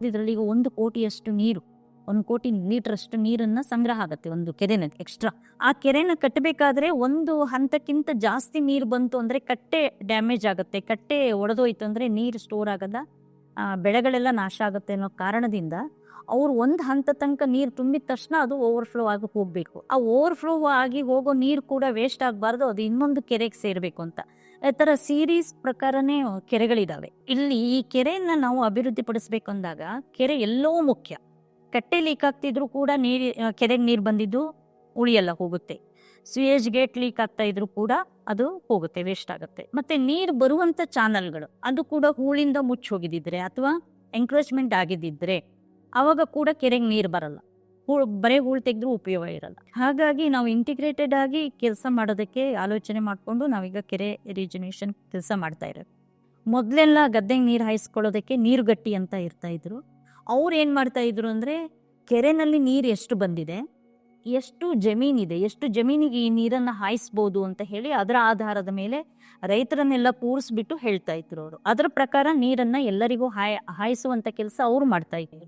ಇದರಲ್ಲಿ ಈಗ 1 ಕೋಟಿಯಷ್ಟು ನೀರು, 1 ಕೋಟಿ ಲೀಟರ್ ನೀರನ್ನ ಸಂಗ್ರಹ ಆಗುತ್ತೆ ಒಂದು ಕೆರೆನ ಎಕ್ಸ್ಟ್ರಾ. ಆ ಕೆರೆನ ಕಟ್ಟಬೇಕಾದ್ರೆ ಒಂದು ಹಂತಕ್ಕಿಂತ ಜಾಸ್ತಿ ನೀರು ಬಂತು ಅಂದ್ರೆ ಕಟ್ಟೆ ಡ್ಯಾಮೇಜ್ ಆಗುತ್ತೆ, ಕಟ್ಟೆ ಒಡೆದೋಯ್ತು ಅಂದ್ರೆ ನೀರು ಸ್ಟೋರ್ ಆಗದ, ಬೆಳೆಗಳೆಲ್ಲ ನಾಶ ಆಗುತ್ತೆ ಅನ್ನೋ ಕಾರಣದಿಂದ ಅವ್ರು ಒಂದು ಹಂತ ತನಕ ನೀರು ತುಂಬಿದ ತಕ್ಷಣ ಅದು ಓವರ್ಫ್ಲೋ ಆಗಿ ಹೋಗ್ಬೇಕು. ಆ ಓವರ್ಫ್ಲೋ ಆಗಿ ಹೋಗೋ ನೀರು ಕೂಡ ವೇಸ್ಟ್ ಆಗಬಾರ್ದು, ಅದು ಇನ್ನೊಂದು ಕೆರೆಗೆ ಸೇರ್ಬೇಕು ಅಂತ. ಈ ತರ ಸೀರೀಸ್ ಪ್ರಕಾರನೇ ಕೆರೆಗಳಿದಾವೆ. ಇಲ್ಲಿ ಈ ಕೆರೆಯನ್ನ ನಾವು ಅಭಿವೃದ್ಧಿ ಪಡಿಸ್ಬೇಕು ಅಂದಾಗ ಕೆರೆ ಎಲ್ಲೋ ಮುಖ್ಯ. ಕಟ್ಟೆ ಲೀಕ್ ಆಗ್ತಿದ್ರು ಕೂಡ ಕೆರೆಗೆ ನೀರು ಬಂದಿದ್ದು ಉಳಿಯಲ್ಲ, ಹೋಗುತ್ತೆ. ಸ್ವಿಯೇಜ್ ಗೇಟ್ ಲೀಕ್ ಆಗ್ತಾ ಇದ್ರು ಕೂಡ ಅದು ಹೋಗುತ್ತೆ, ವೇಸ್ಟ್ ಆಗುತ್ತೆ. ಮತ್ತೆ ನೀರು ಬರುವಂತ ಚಾನಲ್ಗಳು ಅದು ಕೂಡ ಹೂಳಿಂದ ಮುಚ್ಚಿ ಹೋಗಿದ್ದಿದ್ರೆ ಅಥವಾ ಎಂಕ್ರೋಚ್ಮೆಂಟ್ ಆಗಿದ್ದಿದ್ರೆ ಅವಾಗ ಕೂಡ ಕೆರೆಗೆ ನೀರು ಬರಲ್ಲ, ಬರೇ ಹೂಳು ತೆಗೆದ್ರೂ ಉಪಯೋಗ ಇರಲ್ಲ. ಹಾಗಾಗಿ ನಾವು ಇಂಟಿಗ್ರೇಟೆಡ್ ಆಗಿ ಕೆಲಸ ಮಾಡೋದಕ್ಕೆ ಆಲೋಚನೆ ಮಾಡಿಕೊಂಡು ನಾವೀಗ ಕೆರೆ ರಿಜುನೇಷನ್ ಕೆಲಸ ಮಾಡ್ತಾ ಇರೋದು. ಮೊದಲೆಲ್ಲ ಗದ್ದೆಗೆ ನೀರು ಹಾಯಿಸ್ಕೊಳ್ಳೋದಕ್ಕೆ ನೀರುಗಟ್ಟಿ ಅಂತ ಇರ್ತಾ ಇದ್ರು. ಅವ್ರು ಏನು ಮಾಡ್ತಾ ಇದ್ರು ಅಂದರೆ, ಕೆರೆನಲ್ಲಿ ನೀರು ಎಷ್ಟು ಬಂದಿದೆ, ಎಷ್ಟು ಜಮೀನಿದೆ, ಎಷ್ಟು ಜಮೀನಿಗೆ ಈ ನೀರನ್ನು ಹಾಯಿಸ್ಬೋದು ಅಂತ ಹೇಳಿ ಅದರ ಆಧಾರದ ಮೇಲೆ ರೈತರನ್ನೆಲ್ಲ ಕೂರಿಸ್ಬಿಟ್ಟು ಹೇಳ್ತಾ ಇದ್ರು ಅವರು. ಅದರ ಪ್ರಕಾರ ನೀರನ್ನು ಎಲ್ಲರಿಗೂ ಹಾಯಿಸುವಂಥ ಕೆಲಸ ಅವ್ರು ಮಾಡ್ತಾ ಇದ್ರು.